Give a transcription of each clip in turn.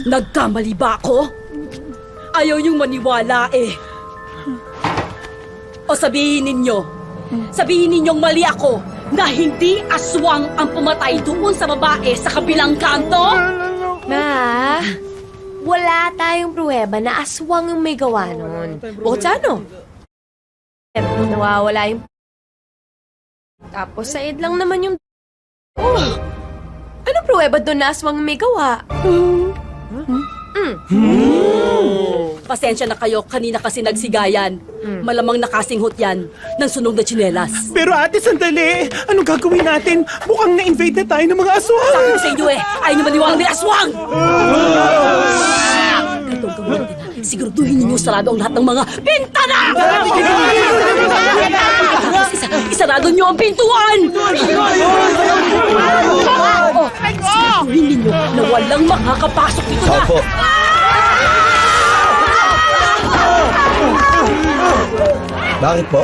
Nagkamali ba ako? Ayaw niyong maniwala eh. O sabihin ninyong mali ako na hindi aswang ang pumatay doon sa babae sa kabilang kanto? Ma, wala tayong pruweba na aswang ang may gawa nun. Bukod sa ano? Nawawala yung... Tapos said lang naman yung... Oh! Ano pruweba doon na aswang ang may gawa? Pasensya na kayo, kanina kasi nagsigayan. Malamang nakasinghot yan ng sunog na tsinelas. Pero ate, sandali! Anong gagawin natin? Mukhang na-invade na tayo ng mga aswang! Sabi ko sa inyo eh, ayaw nyo maniwala may aswang! Ganito ang gawin natin ha. Siguraduhin ninyo sarado ang lahat ng mga bintana! Isarado nyo ang pintuan! Oo, siguraduhin ninyo na walang makakapasok dito na! Opo. Bakit po?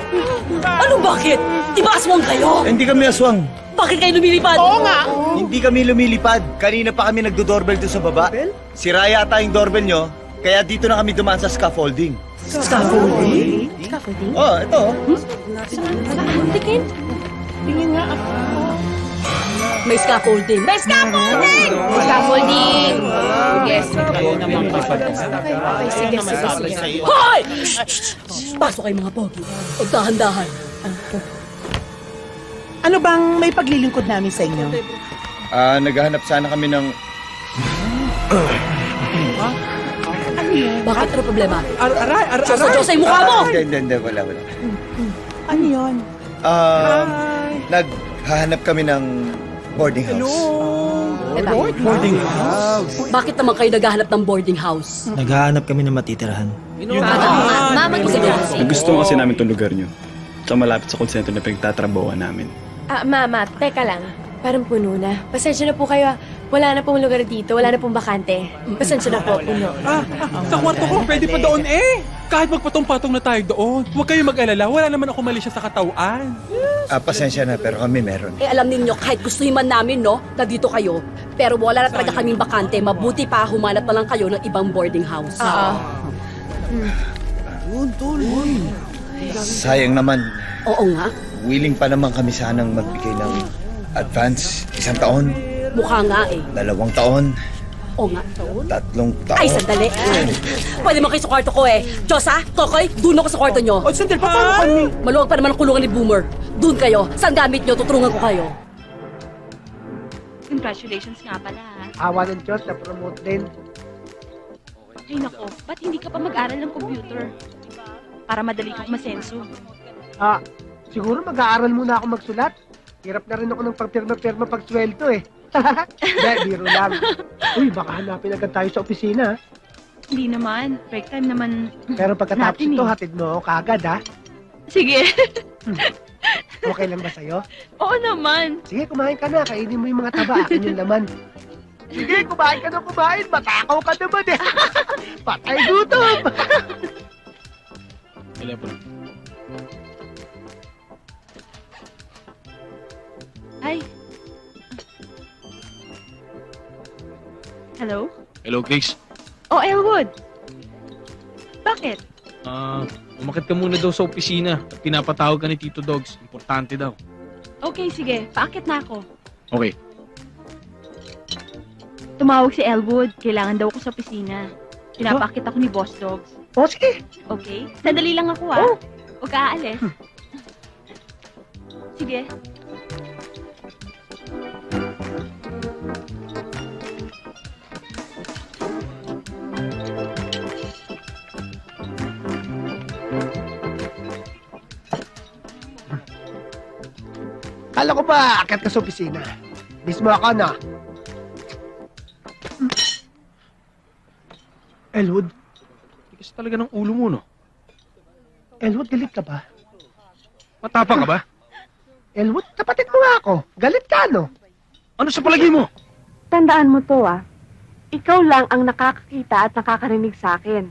Ano bakit? Di ba aswang kayo? Hindi kami aswang. Bakit kayo lumilipad? Oo nga! Hindi kami lumilipad. Kanina pa kami nagdo-doorbell doon sa baba. Sira yata yung doorbell nyo, kaya dito na kami dumaan sa scaffolding. Scaffolding? Oh, ito. Tikin? May scaffolding! May scaffolding! Scaffolding! Yes. Sige. Hoy! Pasok kayo mga pogi. O dahan-dahan. Ano bang may paglilingkod namin sa inyo? Naghahanap sana kami ng... Bakit? Ano problema? Aray! Diyos ay mukha mo! Hindi, wala. Ano yun? Naghahanap kami ng boarding house. Boarding house? Bakit naman kayo naghahanap ng boarding house? Naghahanap kami ng matitirahan. Mama, Gusto kasi namin itong lugar nyo. Sa malapit sa call center na pinagtatrabawan namin. Mama, teka lang. Parang puno na. Pasensya na po kayo. Wala na pong lugar dito. Wala na pong bakante. Pasensya na po, puno. Sa kwarto ko, pwede pa doon eh! Kahit magpatong-patong na tayo doon, huwag kayo mag-alala, wala naman ako mali siya sa katawan. Pasensya na, pero kami meron. Eh alam ninyo, kahit gustuhin man namin, no, na dito kayo, pero wala na talaga kaming bakante, mabuti pa humanap na lang kayo ng ibang boarding house. Sayang naman, Oo nga, willing pa naman kami sanang magbigay ng advance. 1 taon, mukha nga eh. 2 taon, Oo nga. 3 taon. Ay, sandali. Pwede mo kayo sa kwarto ko eh. Diyos ha, Kokoy, doon ako sa kwarto nyo. O, sandali, paano kami? Maluwag pa naman ang kulungan ni Boomer. Doon kayo. Saan gamit nyo? Tutulungan ko kayo. Congratulations nga pala ha. Awa ng Diyos, na-promote din. Ay nako, ba't hindi ka pa mag-aral ng computer? Para madali kang masenso. Siguro mag-aaral muna ako magsulat. Hirap na rin ako ng pagpirma-pirma pagsweldo eh. Hindi, biro lang. Uy, baka hanapin agad tayo sa opisina. Hindi naman, break time naman. Pero pagkatapos Natin ito, eh. hatid mo ako kagad ha. Sige. Okay lang ba sa'yo? Oo naman. Sige, kumain ka na. Kainin mo yung mga taba. Akin yung laman. Sige, kumain ka na kumain. Matakaw ka naman eh. Patay gutom. Ay. Hello? Hello, Grace. Oh, Elwood. Bakit? Umakit ka muna daw sa opisina at pinapatawag ka ni Tito Dogs. Importante daw. Okay, sige. Paakit na ako. Okay. Tumawag si Elwood. Kailangan daw ako sa opisina. Pinapaakit ako ni Boss Dogs. O, sige. Okay? Sandali lang ako ah. Huwag ka aalis. Sige. Kala ko ba, akit ka sa opisina. Mismo ako na. Elwood? Tigas talaga ng ulo mo, no? Elwood, galit ka ba? Matapang ka ba? Elwood, kapatid mo nga ako. Galit ka, no? Ano sa palagi mo? Tandaan mo to, ah. Ikaw lang ang nakakakita at nakakarinig sa akin.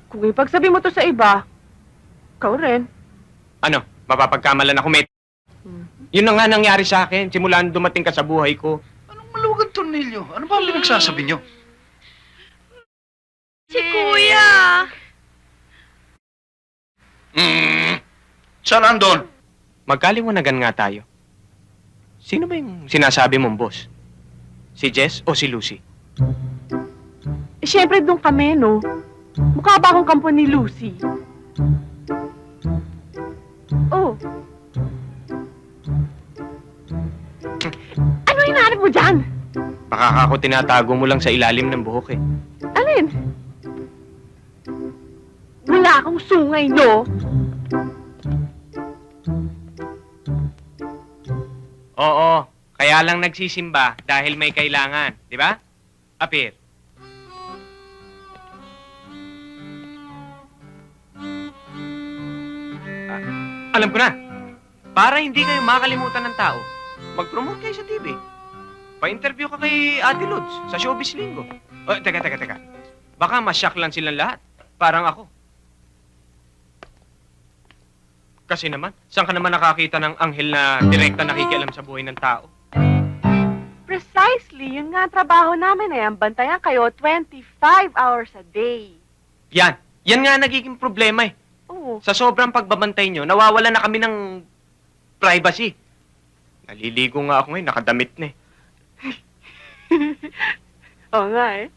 Kung ipagsabi mo to sa iba, ikaw rin. Ano? Mapapagkamalan ako, mate. Yun na nga nangyari sa akin, simula nung dumating ka sa buhay ko. Anong maluwag ang tornilyo? Ano ba ang pinagsasabi nyo? Saan andon? Magkaliwanagan nga tayo. Sino ba yung sinasabi mong boss? Si Jess o si Lucy? Eh, syempre doon kami, no? Mukha ba akong kampo ni Lucy? Oh. Ano hinahanap mo dyan? Baka ako tinatago mo lang sa ilalim ng buhok eh. Alin? Wala akong sungay, no? Oo, kaya lang nagsisimba dahil may kailangan, di ba? Apir. Alam ko na. Para hindi kayo makalimutan ng tao, mag-promote kayo sa TV. Pa-interview ka kay Ate Lods sa Showbiz Linggo. Oh, teka. Baka ma-shock lang silang lahat. Parang ako. Kasi naman, saan ka naman nakakita ng anghel na direkta nakikialam sa buhay ng tao? Precisely, yun nga ang trabaho namin eh. Ang bantayan kayo 25 hours a day. Yan nga nagiging problema eh. Oo. Sa sobrang pagbabantay nyo, nawawala na kami ng privacy. Naliligo nga ako ngayon, nakadamit na eh. Oo nga eh.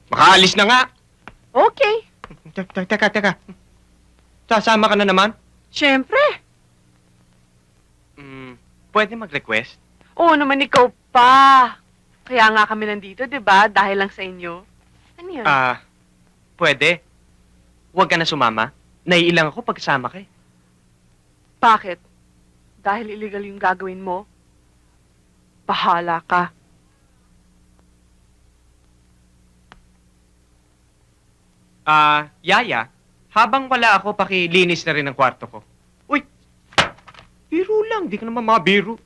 Makaalis na nga! Okay. Teka. Sasama ka na naman? Siyempre. Pwede mag-request? Oo naman ikaw pa. Kaya nga kami nandito, di ba? Dahil lang sa inyo. Ano yun? Pwede. Huwag ka na sumama. Naiilang ako pag kasama ka eh. Bakit? Dahil illegal yung gagawin mo? Bahala ka. Yaya, habang wala ako, pakilinis na rin ang kwarto ko. Uy! Biro lang, di ka naman mabiro.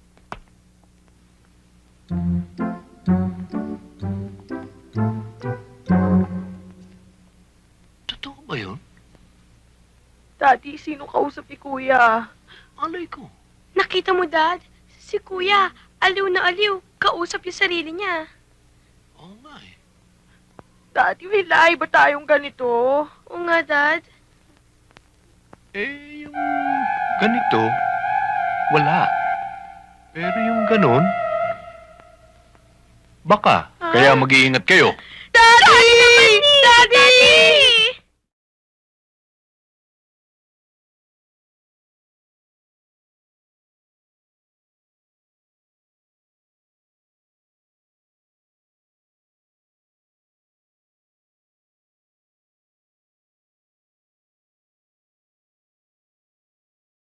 Totoo ba yun? Daddy, sino kausap ni Kuya? Alay ko. Nakita mo, Dad? Si Kuya, aliw na aliw. Kausap yung sarili niya. Oo nga eh. Daddy, may lie ba tayong ganito? Oo nga, Dad. Eh, yung ganito, wala. Pero yung ganon, baka. Kaya mag-iingat kayo. Daddy! Daddy!